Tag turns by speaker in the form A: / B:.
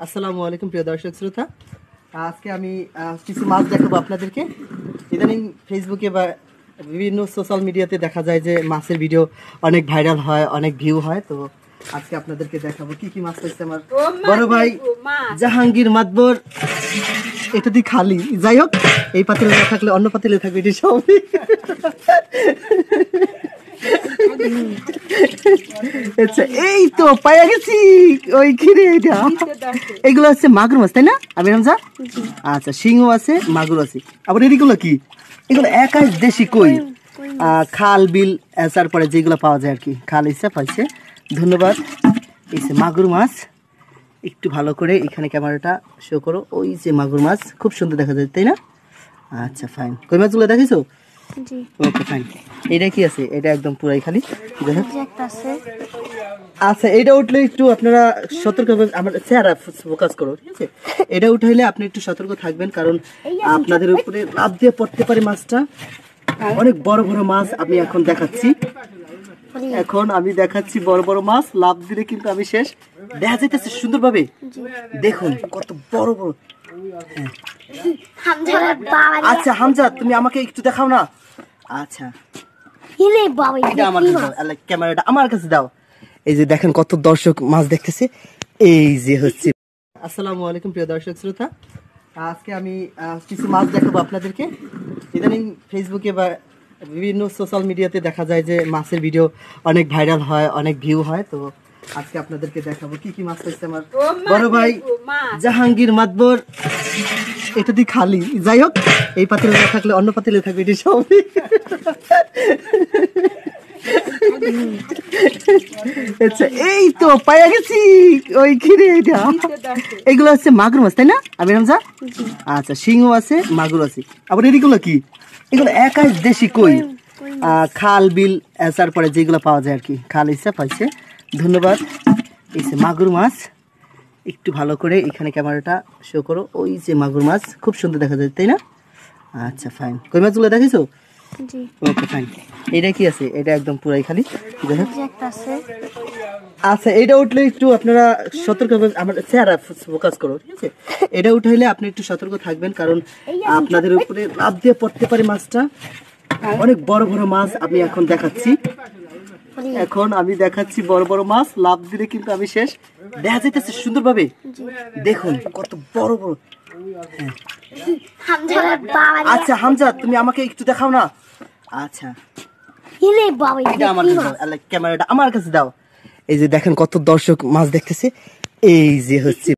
A: আসসালামু আলাইকুম প্রিয় দর্শক শ্রোতা, আজকে আমি কিছু মাছ দেখাবো আপনাদেরকে। ইদানিং ফেসবুকে বা বিভিন্ন সোশ্যাল মিডিয়াতে দেখা যায় যে মাছের ভিডিও অনেক ভাইরাল হয়, অনেক ভিউ হয়। তো আজকে আপনাদেরকে দেখাবো কি কি মাছ পাইছে আমার বড় ভাই জাহাঙ্গীর মাতবর। এটা দিয়ে খালি, যাই হোক, এই পাতিলে না থাকলে অন্য পাতিলে থাকবে, এটি সবই। আচ্ছা, এই তো পাইয়া গেছি ওই খিরে। এটা এগুলো হচ্ছে মাগুর মাছ, তাই না আমি রামজা? আচ্ছা, শিংও আছে, মাগুর আছে। আবার এদিকগুলো কি? এগুলো একাই দেশি কই, খাল বিল তারপরে যেগুলো পাওয়া যায় আর কি, খাল ইচ্ছা পাইছে। ধন্যবাদ। এই যে মাগুর মাছ, একটু ভালো করে এখানে ক্যামেরাটা শো করো। ওই যে মাগুর মাছ, খুব সুন্দর দেখা যায়, তাই না? আচ্ছা, ফাইন। কই মাছগুলো দেখিছো? ওকে, ফাইন। এটা কি আছে? এটা একদম পুরাই খালি। আচ্ছা, এটা উঠলে একটু আপনারা সতর্ক, আমার চেহারা ফোকাস করো, ঠিক আছে? এটা উঠাইলে আপনি একটু সতর্ক থাকবেন, কারণ আপনাদের উপরে লাফ দিয়ে পড়তে পারে মাছটা। অনেক বড় বড় মাছ আমি এখন দেখাচ্ছি। আমি দেখাচ্ছি বড় বড় মাছ, লাফ দিলে কিন্তু আমি শেষ। দেখা যাইতেছে সুন্দরভাবে, দেখুন কত বড় বড়। আচ্ছা হামজা, তুমি আমাকে একটু দেখাও না। আচ্ছা, ক্যামেরাটা আমার কাছে দাও। এই যে দেখেন কত দর্শক মাছ দেখতেছে। এই যে হচ্ছে। আসসালামু আলাইকুম প্রিয় দর্শক শ্রোতা, আজকে আমি কিছু মাছ দেখাবো আপনাদেরকে। ইদানিং ফেসবুকে বা বিভিন্ন সোশ্যাল মিডিয়াতে দেখা যায় যে মাছের ভিডিও অনেক ভাইরাল হয়, অনেক ভিউ হয়। তো আজকে আপনাদেরকে দেখাবো কি কি মাছ পাইছে আমার বড় ভাই জাহাঙ্গীর মাতবর। এটা দিয়ে খালি, যাই হোক, এই পাতিলে না থাকলে অন্য পাতিলে থাকবে, এটি সবই। আচ্ছা, এই তো পাইয়া গেছি ওই খিরে। এটা এগুলো হচ্ছে মাগুর মাছ, তাই না আমি রামজা? আচ্ছা, শিংও আছে, মাগুর আছে। আবার এদিকগুলো কি? এগুলো একাই দেশি কই, খাল বিল তারপরে যেগুলো পাওয়া যায় আর কি, খাল ইচ্ছা পাইছে। ধন্যবাদ। এই যে মাগুর মাছ, একটু ভালো করে এখানে ক্যামেরাটা শো করো। ওই যে মাগুর মাছ, খুব সুন্দর দেখা যায়, তাই না? আচ্ছা, ফাইন। কই মাছগুলো দেখিছো? ওকে, ফাইন। এটা কি আছে? এটা একদম পুরাই খালি। আচ্ছা, এটা উঠলে একটু আপনারা সতর্ক, আমার চেহারা ফোকাস করো, ঠিক আছে? এটা উঠাইলে আপনি একটু সতর্ক থাকবেন, কারণ আপনাদের উপরে লাফ দিয়ে পড়তে পারে মাছটা। অনেক বড় বড় মাছ আমি এখন দেখাচ্ছি। আমি দেখাচ্ছি বড় বড় মাছ, লাফ দিলে কিন্তু আমি শেষ। দেখা যাইতেছে সুন্দরভাবে, দেখুন কত বড় বড়। আচ্ছা হামজা, তুমি আমাকে একটু দেখাও না। আচ্ছা, ক্যামেরাটা আমার কাছে দাও। এই যে দেখেন কত দর্শক মাছ দেখতেছে। এই যে হচ্ছে